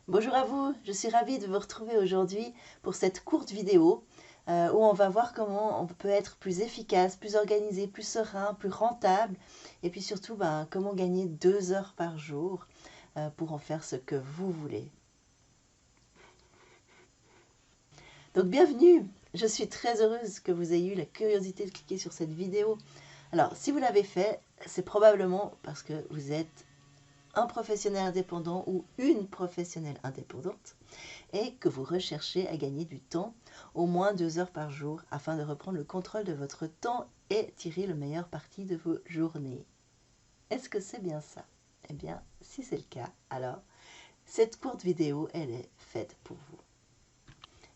Bonjour à vous, je suis ravie de vous retrouver aujourd'hui pour cette courte vidéo où on va voir comment on peut être plus efficace, plus organisé, plus serein, plus rentable et puis surtout comment gagner 2 heures par jour pour en faire ce que vous voulez. Donc bienvenue, je suis très heureuse que vous ayez eu la curiosité de cliquer sur cette vidéo. Alors si vous l'avez fait, c'est probablement parce que vous êtes un professionnel indépendant ou une professionnelle indépendante et que vous recherchez à gagner du temps, au moins 2 heures par jour, afin de reprendre le contrôle de votre temps et tirer le meilleur parti de vos journées. Est-ce que c'est bien ça? Eh bien, si c'est le cas, alors cette courte vidéo, elle est faite pour vous.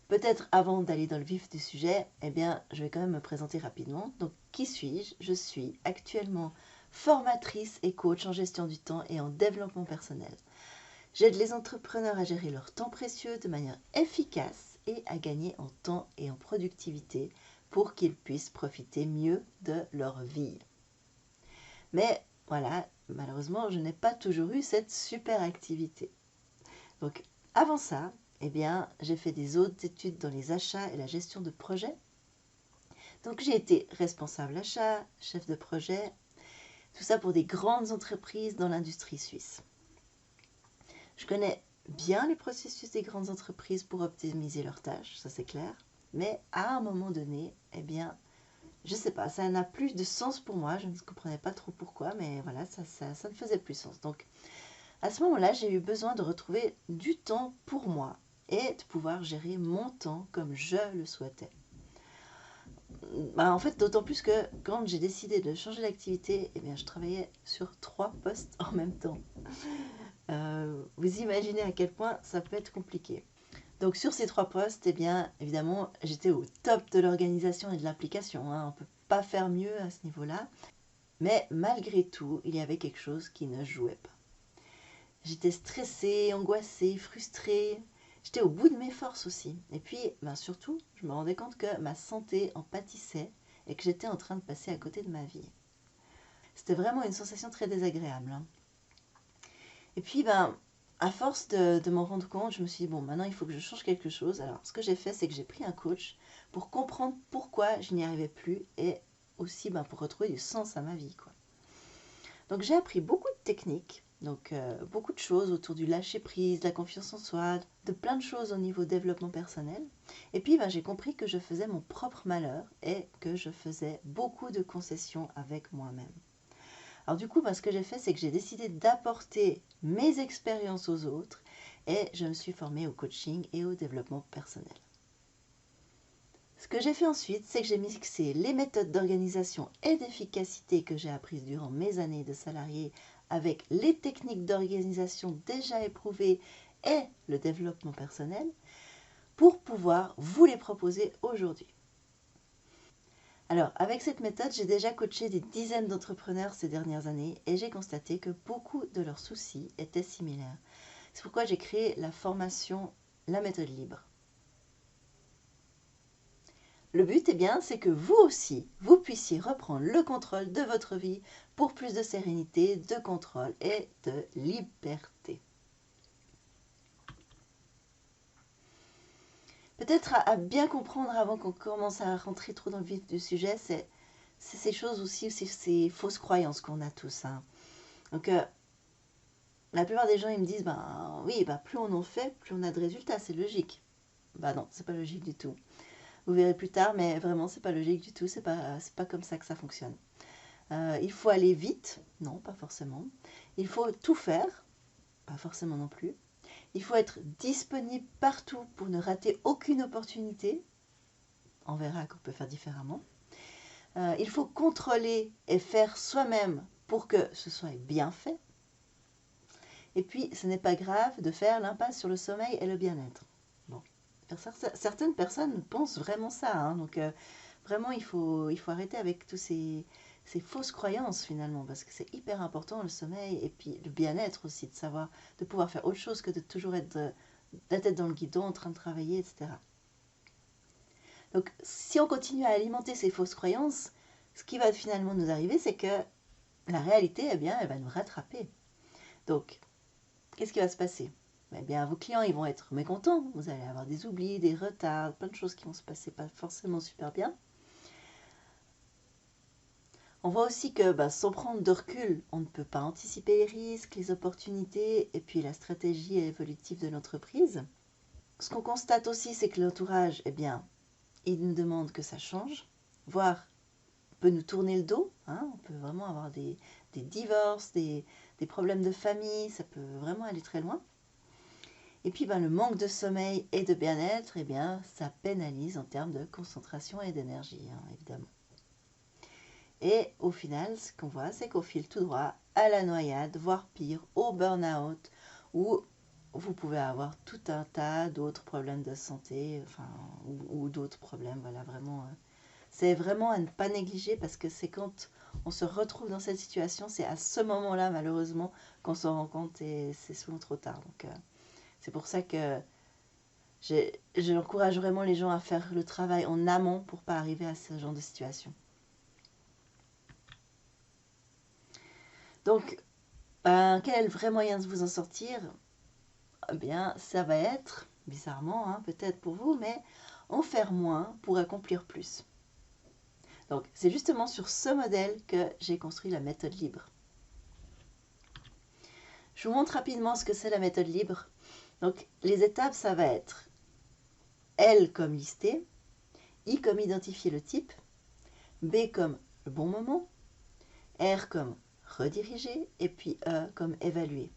Peut-être avant d'aller dans le vif du sujet, eh bien, je vais quand même me présenter rapidement. Donc, qui suis-je? Je suis actuellement formatrice et coach en gestion du temps et en développement personnel. J'aide les entrepreneurs à gérer leur temps précieux de manière efficace et à gagner en temps et en productivité pour qu'ils puissent profiter mieux de leur vie. Mais voilà, malheureusement, je n'ai pas toujours eu cette super activité. Donc, avant ça, eh bien, j'ai fait des autres études dans les achats et la gestion de projets. Donc, j'ai été responsable achat, chef de projet, tout ça pour des grandes entreprises dans l'industrie suisse. Je connais bien les processus des grandes entreprises pour optimiser leurs tâches, ça c'est clair. Mais à un moment donné, eh bien, je ne sais pas, ça n'a plus de sens pour moi. Je ne comprenais pas trop pourquoi, mais voilà, ça ne faisait plus sens. Donc, à ce moment-là, j'ai eu besoin de retrouver du temps pour moi et de pouvoir gérer mon temps comme je le souhaitais. En fait, d'autant plus que quand j'ai décidé de changer d'activité, eh bien, je travaillais sur 3 postes en même temps. Vous imaginez à quel point ça peut être compliqué. Donc sur ces 3 postes, eh bien, évidemment, j'étais au top de l'organisation et de l'application. On ne peut pas faire mieux à ce niveau-là. Mais malgré tout, il y avait quelque chose qui ne jouait pas. J'étais stressée, angoissée, frustrée. J'étais au bout de mes forces aussi. Et puis, surtout, je me rendais compte que ma santé en pâtissait et que j'étais en train de passer à côté de ma vie. C'était vraiment une sensation très désagréable. Et puis, à force de m'en rendre compte, je me suis dit, bon, maintenant il faut que je change quelque chose. Alors, ce que j'ai fait, c'est que j'ai pris un coach pour comprendre pourquoi je n'y arrivais plus et aussi pour retrouver du sens à ma vie, quoi. Donc, j'ai appris beaucoup de techniques, donc beaucoup de choses autour du lâcher-prise, de la confiance en soi, de plein de choses au niveau développement personnel. Et puis, j'ai compris que je faisais mon propre malheur et que je faisais beaucoup de concessions avec moi-même. Alors du coup, ce que j'ai fait, c'est que j'ai décidé d'apporter mes expériences aux autres et je me suis formée au coaching et au développement personnel. Ce que j'ai fait ensuite, c'est que j'ai mixé les méthodes d'organisation et d'efficacité que j'ai apprises durant mes années de salarié avec les techniques d'organisation déjà éprouvées et le développement personnel pour pouvoir vous les proposer aujourd'hui. Alors, avec cette méthode, j'ai déjà coaché des dizaines d'entrepreneurs ces dernières années et j'ai constaté que beaucoup de leurs soucis étaient similaires. C'est pourquoi j'ai créé la formation La méthode libre. Le but, c'est que vous aussi, vous puissiez reprendre le contrôle de votre vie pour plus de sérénité, de contrôle et de liberté. Peut-être à bien comprendre avant qu'on commence à rentrer trop dans le vif du sujet, c'est ces choses aussi, ces fausses croyances qu'on a tous. Donc, la plupart des gens, ils me disent, oui, plus on en fait, plus on a de résultats, c'est logique. Non, c'est pas logique du tout. Vous verrez plus tard, mais vraiment, c'est pas logique du tout, c'est pas comme ça que ça fonctionne. Il faut aller vite, non, pas forcément. Il faut tout faire, pas forcément non plus. Il faut être disponible partout pour ne rater aucune opportunité. On verra qu'on peut faire différemment. Il faut contrôler et faire soi-même pour que ce soit bien fait. Et puis, ce n'est pas grave de faire l'impasse sur le sommeil et le bien-être. Bon. Certaines personnes pensent vraiment ça. Donc, vraiment, il faut arrêter avec tous ces fausses croyances, finalement, parce que c'est hyper important, le sommeil, et puis le bien-être aussi, de pouvoir faire autre chose que de toujours être la tête dans le guidon, en train de travailler, etc. Donc, si on continue à alimenter ces fausses croyances, ce qui va finalement nous arriver, c'est que la réalité, elle va nous rattraper. Donc, qu'est-ce qui va se passer? eh bien, vos clients ils vont être mécontents. Vous allez avoir des oublis, des retards, plein de choses qui vont se passer pas forcément super bien. On voit aussi que sans prendre de recul, on ne peut pas anticiper les risques, les opportunités et puis la stratégie évolutive de l'entreprise. Ce qu'on constate aussi, c'est que l'entourage, eh bien, il nous demande que ça change, voire peut nous tourner le dos. On peut vraiment avoir des divorces, des problèmes de famille, ça peut vraiment aller très loin. Et puis le manque de sommeil et de bien-être, eh bien, ça pénalise en termes de concentration et d'énergie, évidemment. Et au final, ce qu'on voit, c'est qu'on file tout droit à la noyade, voire pire, au burn-out, où vous pouvez avoir tout un tas d'autres problèmes de santé, ou d'autres problèmes, voilà, vraiment. C'est vraiment à ne pas négliger parce que c'est quand on se retrouve dans cette situation, c'est à ce moment-là, malheureusement, qu'on s'en rend compte et c'est souvent trop tard. Donc, c'est pour ça que j'encourage vraiment les gens à faire le travail en amont pour ne pas arriver à ce genre de situation. Donc, quel est le vrai moyen de vous en sortir? Eh bien, ça va être, bizarrement, peut-être pour vous, mais en faire moins pour accomplir plus. Donc, c'est justement sur ce modèle que j'ai construit la méthode libre. Je vous montre rapidement ce que c'est la méthode libre. Donc, les étapes, ça va être L comme lister, I comme identifier le type, B comme le bon moment, R comme rediriger, et puis E comme évaluer.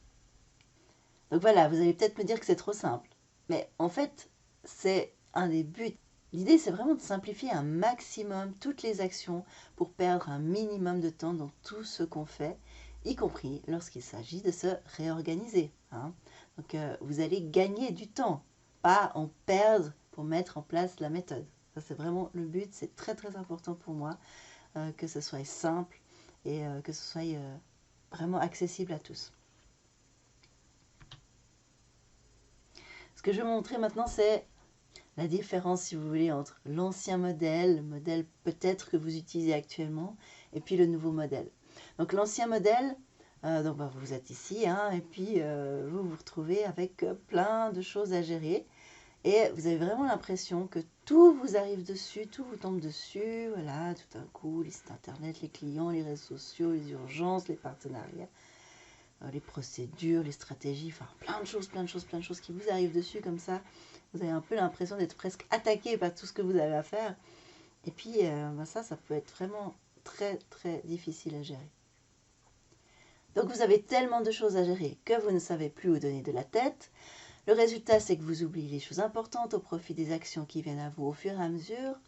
Donc voilà, vous allez peut-être me dire que c'est trop simple. Mais en fait, c'est un des buts. L'idée, c'est vraiment de simplifier un maximum toutes les actions pour perdre un minimum de temps dans tout ce qu'on fait, y compris lorsqu'il s'agit de se réorganiser. Donc vous allez gagner du temps, pas en perdre pour mettre en place la méthode. Ça, c'est vraiment le but, c'est très très important pour moi, que ce soit simple et que ce soit vraiment accessible à tous. Ce que je vais vous montrer maintenant, c'est la différence, si vous voulez, entre l'ancien modèle, le modèle peut-être que vous utilisez actuellement, et puis le nouveau modèle. Donc l'ancien modèle, vous êtes ici, et puis vous vous retrouvez avec plein de choses à gérer, et vous avez vraiment l'impression que tout vous arrive dessus, tout vous tombe dessus, voilà, tout d'un coup, les sites internet, les clients, les réseaux sociaux, les urgences, les partenariats, les procédures, les stratégies, plein de choses qui vous arrivent dessus comme ça. Vous avez un peu l'impression d'être presque attaqué par tout ce que vous avez à faire. Et puis, ça peut être vraiment très, très difficile à gérer. Donc, vous avez tellement de choses à gérer que vous ne savez plus où donner de la tête. Le résultat, c'est que vous oubliez les choses importantes au profit des actions qui viennent à vous au fur et à mesure.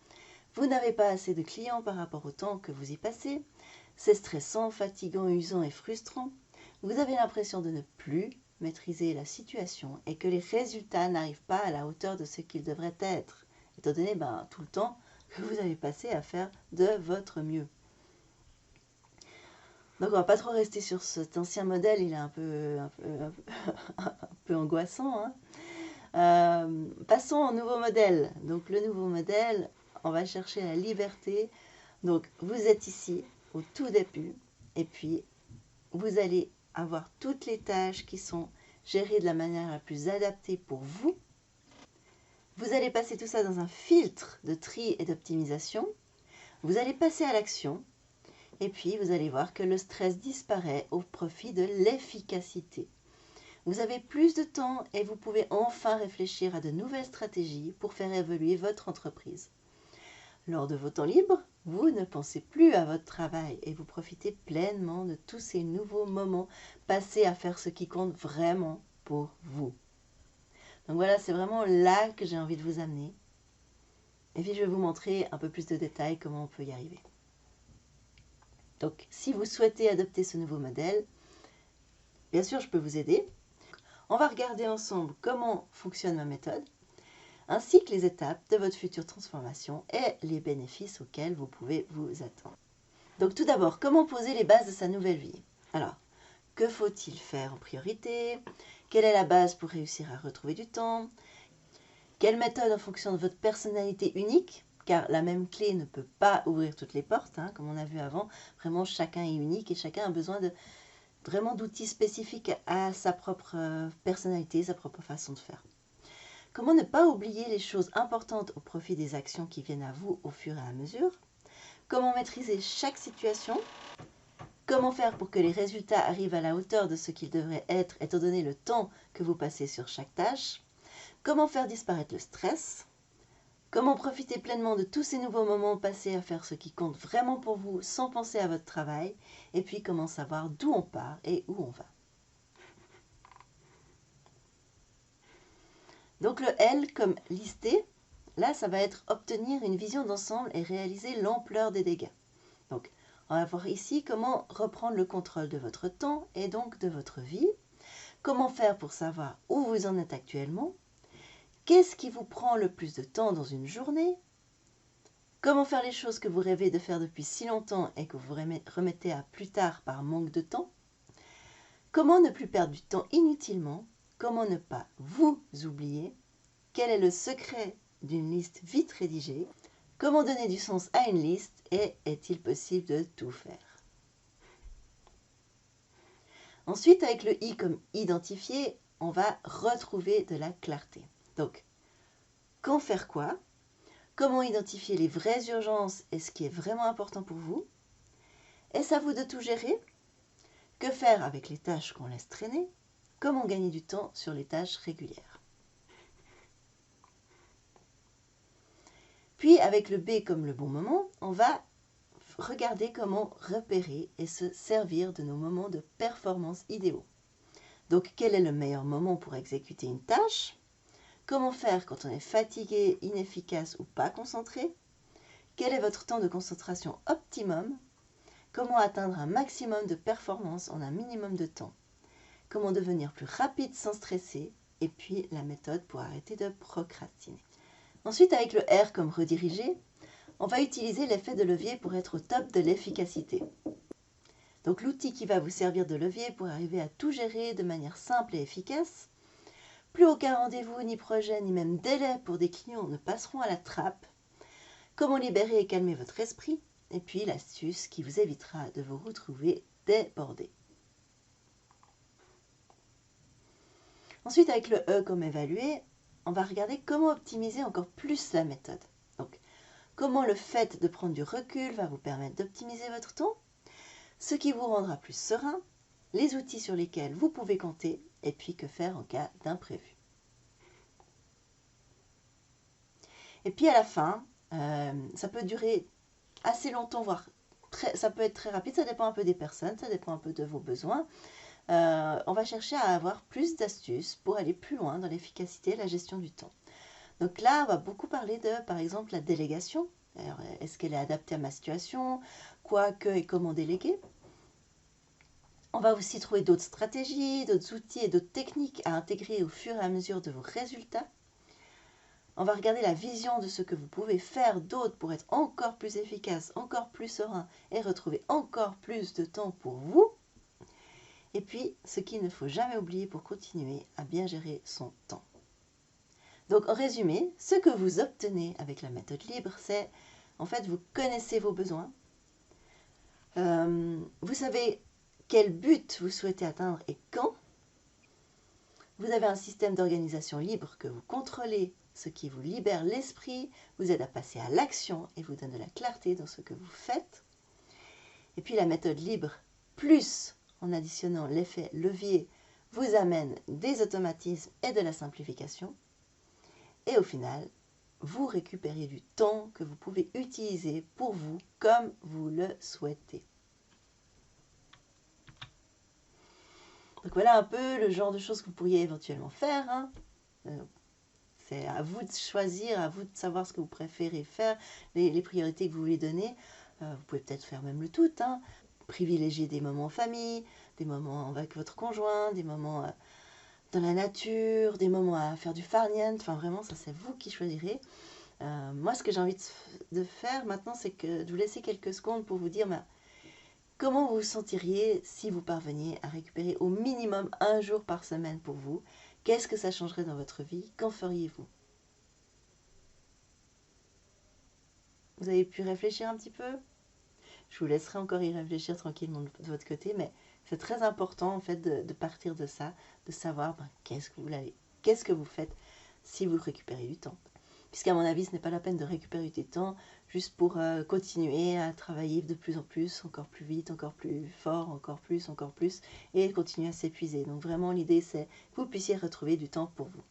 Vous n'avez pas assez de clients par rapport au temps que vous y passez. C'est stressant, fatigant, usant et frustrant. Vous avez l'impression de ne plus maîtriser la situation et que les résultats n'arrivent pas à la hauteur de ce qu'ils devraient être, étant donné tout le temps que vous avez passé à faire de votre mieux. Donc on va pas trop rester sur cet ancien modèle, il est un peu angoissant. Passons au nouveau modèle. Donc le nouveau modèle, on va chercher la liberté. Donc vous êtes ici au tout début et puis vous allez avoir toutes les tâches qui sont gérées de la manière la plus adaptée pour vous. Vous allez passer tout ça dans un filtre de tri et d'optimisation. Vous allez passer à l'action et puis vous allez voir que le stress disparaît au profit de l'efficacité. Vous avez plus de temps et vous pouvez enfin réfléchir à de nouvelles stratégies pour faire évoluer votre entreprise. Lors de vos temps libres, vous ne pensez plus à votre travail et vous profitez pleinement de tous ces nouveaux moments passés à faire ce qui compte vraiment pour vous. Donc voilà, c'est vraiment là que j'ai envie de vous amener. Et puis je vais vous montrer un peu plus de détails comment on peut y arriver. Donc si vous souhaitez adopter ce nouveau modèle, bien sûr je peux vous aider. On va regarder ensemble comment fonctionne ma méthode, ainsi que les étapes de votre future transformation et les bénéfices auxquels vous pouvez vous attendre. Donc tout d'abord, comment poser les bases de sa nouvelle vie? Alors, que faut-il faire en priorité? Quelle est la base pour réussir à retrouver du temps? Quelle méthode en fonction de votre personnalité unique? Car la même clé ne peut pas ouvrir toutes les portes, comme on a vu avant. Vraiment, chacun est unique et chacun a besoin de vraiment d'outils spécifiques à sa propre personnalité, sa propre façon de faire. Comment ne pas oublier les choses importantes au profit des actions qui viennent à vous au fur et à mesure. Comment maîtriser chaque situation. Comment faire pour que les résultats arrivent à la hauteur de ce qu'ils devraient être, étant donné le temps que vous passez sur chaque tâche. Comment faire disparaître le stress. Comment profiter pleinement de tous ces nouveaux moments passés à faire ce qui compte vraiment pour vous sans penser à votre travail. Et puis comment savoir d'où on part et où on va. Donc le L comme lister, là ça va être obtenir une vision d'ensemble et réaliser l'ampleur des dégâts. Donc on va voir ici comment reprendre le contrôle de votre temps et donc de votre vie. Comment faire pour savoir où vous en êtes actuellement. Qu'est-ce qui vous prend le plus de temps dans une journée. Comment faire les choses que vous rêvez de faire depuis si longtemps et que vous remettez à plus tard par manque de temps. Comment ne plus perdre du temps inutilement. Comment ne pas vous oublier. Quel est le secret d'une liste vite rédigée. Comment donner du sens à une liste et est-il possible de tout faire. Ensuite, avec le I comme identifier, on va retrouver de la clarté. Donc, quand faire quoi? Comment identifier les vraies urgences et ce qui est vraiment important pour vous? Est-ce à vous de tout gérer? Que faire avec les tâches qu'on laisse traîner? Comment gagner du temps sur les tâches régulières? Puis, avec le B comme le bon moment, on va regarder comment repérer et se servir de nos moments de performance idéaux. Donc, quel est le meilleur moment pour exécuter une tâche? Comment faire quand on est fatigué, inefficace ou pas concentré? Quel est votre temps de concentration optimum? Comment atteindre un maximum de performance en un minimum de temps? Comment devenir plus rapide sans stresser? Et puis, la méthode pour arrêter de procrastiner. Ensuite, avec le R comme rediriger, on va utiliser l'effet de levier pour être au top de l'efficacité. Donc l'outil qui va vous servir de levier pour arriver à tout gérer de manière simple et efficace. Plus aucun rendez-vous, ni projet, ni même délai pour des clients ne passeront à la trappe. Comment libérer et calmer votre esprit. Et puis l'astuce qui vous évitera de vous retrouver débordé. Ensuite, avec le E comme évaluer, on va regarder comment optimiser encore plus la méthode. Donc, comment le fait de prendre du recul va vous permettre d'optimiser votre temps, ce qui vous rendra plus serein, les outils sur lesquels vous pouvez compter, et puis que faire en cas d'imprévu. Et puis à la fin, ça peut durer assez longtemps, voire ça peut être très rapide, ça dépend un peu des personnes, ça dépend un peu de vos besoins. On va chercher à avoir plus d'astuces pour aller plus loin dans l'efficacité et la gestion du temps. Donc là, on va beaucoup parler de, par exemple, la délégation. Est-ce qu'elle est adaptée à ma situation? Quoi, que et comment déléguer? On va aussi trouver d'autres stratégies, d'autres outils et d'autres techniques à intégrer au fur et à mesure de vos résultats. On va regarder la vision de ce que vous pouvez faire d'autre pour être encore plus efficace, encore plus serein et retrouver encore plus de temps pour vous. Et puis, ce qu'il ne faut jamais oublier pour continuer à bien gérer son temps. Donc, en résumé, ce que vous obtenez avec la méthode libre, c'est, en fait, vous connaissez vos besoins. Vous savez quel but vous souhaitez atteindre et quand. Vous avez un système d'organisation libre que vous contrôlez, ce qui vous libère l'esprit, vous aide à passer à l'action et vous donne de la clarté dans ce que vous faites. Et puis, la méthode libre, plus en additionnant l'effet levier, vous amène des automatismes et de la simplification. Et au final, vous récupérez du temps que vous pouvez utiliser pour vous comme vous le souhaitez. Donc voilà un peu le genre de choses que vous pourriez éventuellement faire. Hein. C'est à vous de choisir, à vous de savoir ce que vous préférez faire, les priorités que vous voulez donner. Vous pouvez peut-être faire même le tout. Hein. Privilégier des moments en famille, des moments avec votre conjoint, des moments dans la nature, des moments à faire du farniente. Enfin vraiment, ça c'est vous qui choisirez. Moi, ce que j'ai envie de faire maintenant, c'est que de vous laisser quelques secondes pour vous dire comment vous vous sentiriez si vous parveniez à récupérer au minimum un jour par semaine pour vous. Qu'est-ce que ça changerait dans votre vie? Qu'en feriez-vous? Vous avez pu réfléchir un petit peu? Je vous laisserai encore y réfléchir tranquillement de votre côté, mais C'est très important en fait de partir de ça, de savoir qu'est-ce que vous faites si vous récupérez du temps. Puisqu'à mon avis, ce n'est pas la peine de récupérer du temps juste pour continuer à travailler de plus en plus, encore plus vite, encore plus fort, encore plus, et continuer à s'épuiser. Donc vraiment, l'idée, c'est que vous puissiez retrouver du temps pour vous.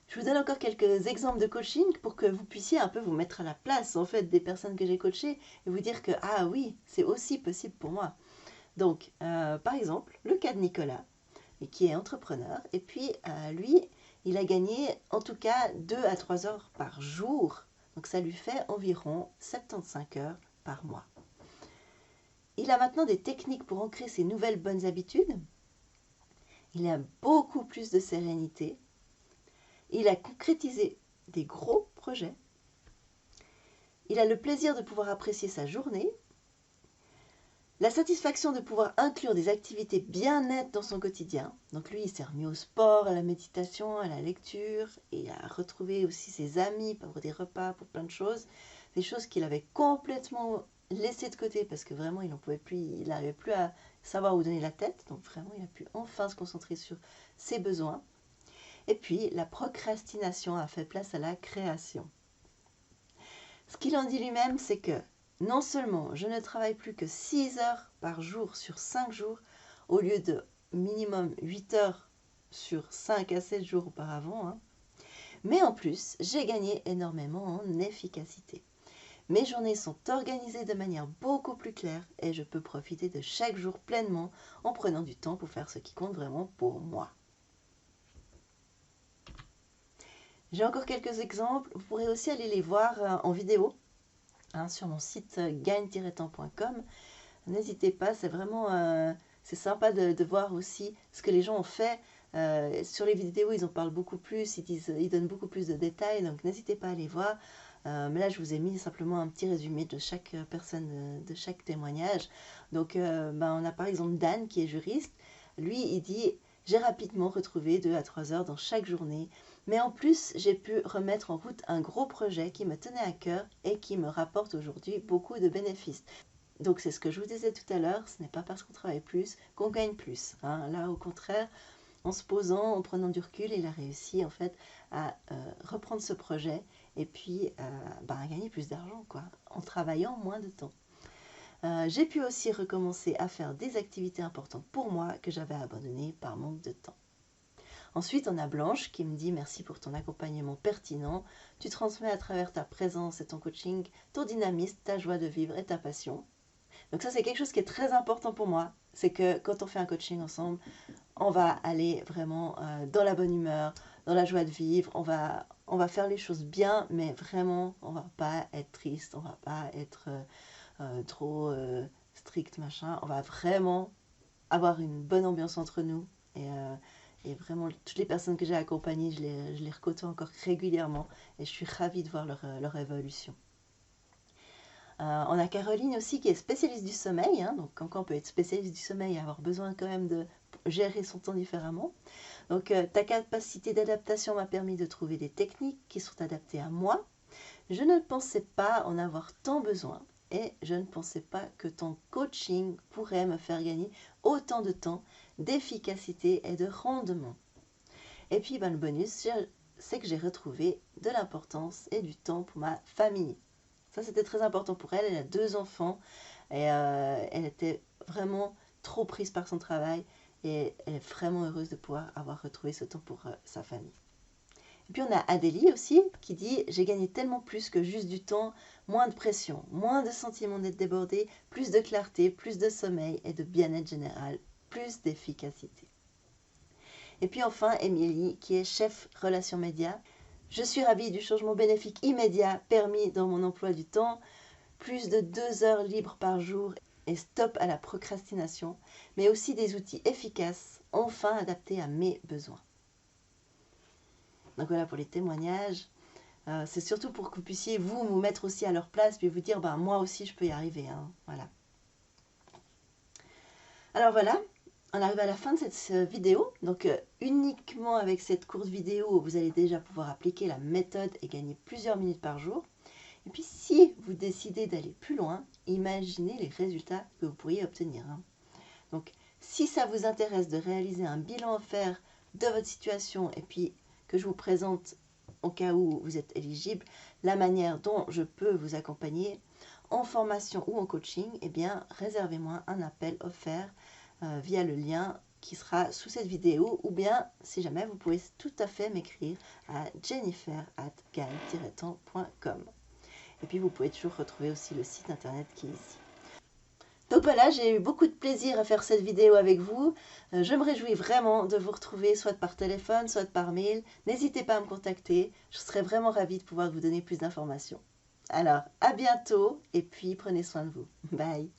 Je vous donne encore quelques exemples de coaching pour que vous puissiez un peu vous mettre à la place en fait des personnes que j'ai coachées et vous dire que ah oui, c'est aussi possible pour moi. Donc, par exemple, le cas de Nicolas, qui est entrepreneur, et puis lui, il a gagné en tout cas 2 à 3 heures par jour. Donc ça lui fait environ 75 heures par mois. Il a maintenant des techniques pour ancrer ses nouvelles bonnes habitudes. Il a beaucoup plus de sérénité. Il a concrétisé des gros projets. Il a le plaisir de pouvoir apprécier sa journée. La satisfaction de pouvoir inclure des activités bien-être dans son quotidien. Donc lui, il s'est remis au sport, à la méditation, à la lecture, et à retrouver aussi ses amis pour des repas, pour plein de choses. Des choses qu'il avait complètement laissées de côté parce que vraiment, il n'en pouvait plus, il n'arrivait plus à savoir où donner la tête. Donc vraiment, il a pu enfin se concentrer sur ses besoins. Et puis, la procrastination a fait place à la création. Ce qu'il en dit lui-même, c'est que non seulement je ne travaille plus que 6 heures par jour sur 5 jours, au lieu de minimum 8 heures sur 5 à 7 jours auparavant, hein, mais en plus, j'ai gagné énormément en efficacité. Mes journées sont organisées de manière beaucoup plus claire et je peux profiter de chaque jour pleinement en prenant du temps pour faire ce qui compte vraiment pour moi. J'ai encore quelques exemples, vous pourrez aussi aller les voir en vidéo sur mon site gagne-temps.com. N'hésitez pas, c'est vraiment c'est sympa de voir aussi ce que les gens ont fait. Sur les vidéos, ils en parlent beaucoup plus, ils donnent beaucoup plus de détails, donc n'hésitez pas à les voir. Mais là, je vous ai mis simplement un petit résumé de chaque personne, de chaque témoignage. Donc, on a par exemple Dan qui est juriste. Lui, il dit « J'ai rapidement retrouvé 2 à 3 heures dans chaque journée. Mais en plus, j'ai pu remettre en route un gros projet qui me tenait à cœur et qui me rapporte aujourd'hui beaucoup de bénéfices. » Donc c'est ce que je vous disais tout à l'heure, ce n'est pas parce qu'on travaille plus qu'on gagne plus. Hein. Là, au contraire, en se posant, en prenant du recul, il a réussi en fait à reprendre ce projet et puis à gagner plus d'argent, quoi, en travaillant moins de temps. J'ai pu aussi recommencer à faire des activités importantes pour moi que j'avais abandonnées par manque de temps. Ensuite, on a Blanche qui me dit « Merci pour ton accompagnement pertinent. Tu transmets à travers ta présence et ton coaching ton dynamisme, ta joie de vivre et ta passion. » Donc ça, c'est quelque chose qui est très important pour moi. C'est que quand on fait un coaching ensemble, on va aller vraiment dans la bonne humeur, dans la joie de vivre. On va faire les choses bien, mais vraiment, on ne va pas être triste, on ne va pas être trop strict, machin. On va vraiment avoir une bonne ambiance entre nous. Et vraiment, toutes les personnes que j'ai accompagnées, je les recôtoie encore régulièrement. Et je suis ravie de voir leur évolution. On a Caroline aussi qui est spécialiste du sommeil. Hein, donc, quand on peut être spécialiste du sommeil et avoir besoin quand même de gérer son temps différemment. Donc, ta capacité d'adaptation m'a permis de trouver des techniques qui sont adaptées à moi. Je ne pensais pas en avoir tant besoin. Et je ne pensais pas que ton coaching pourrait me faire gagner autant de temps, d'efficacité et de rendement. Et puis le bonus, c'est que j'ai retrouvé de l'importance et du temps pour ma famille. Ça, c'était très important pour elle. Elle a 2 enfants et elle était vraiment trop prise par son travail et elle est vraiment heureuse de pouvoir avoir retrouvé ce temps pour sa famille. Et puis on a Adélie aussi qui dit « J'ai gagné tellement plus que juste du temps, moins de pression, moins de sentiment d'être débordée, plus de clarté, plus de sommeil et de bien-être général, plus d'efficacité. » Et puis enfin Émilie qui est chef relations médias. « Je suis ravie du changement bénéfique immédiat permis dans mon emploi du temps, plus de 2 heures libres par jour et stop à la procrastination, mais aussi des outils efficaces, enfin adaptés à mes besoins. » Donc voilà pour les témoignages. C'est surtout pour que vous puissiez vous mettre aussi à leur place puis vous dire moi aussi je peux y arriver. Hein. Voilà. Alors voilà, on arrive à la fin de cette vidéo. Donc uniquement avec cette courte vidéo, vous allez déjà pouvoir appliquer la méthode et gagner plusieurs minutes par jour. Et puis si vous décidez d'aller plus loin, imaginez les résultats que vous pourriez obtenir. Hein. Donc, si ça vous intéresse de réaliser un bilan offert de votre situation et puis que je vous présente, au cas où vous êtes éligible, la manière dont je peux vous accompagner en formation ou en coaching, eh bien, réservez-moi un appel offert via le lien qui sera sous cette vidéo, ou bien, si jamais, vous pouvez tout à fait m'écrire à jennifer@gagne-temps.com. Et puis, vous pouvez toujours retrouver aussi le site internet qui est ici. Donc voilà, j'ai eu beaucoup de plaisir à faire cette vidéo avec vous. Je me réjouis vraiment de vous retrouver, soit par téléphone, soit par mail. N'hésitez pas à me contacter, je serai vraiment ravie de pouvoir vous donner plus d'informations. Alors, à bientôt, et puis prenez soin de vous. Bye!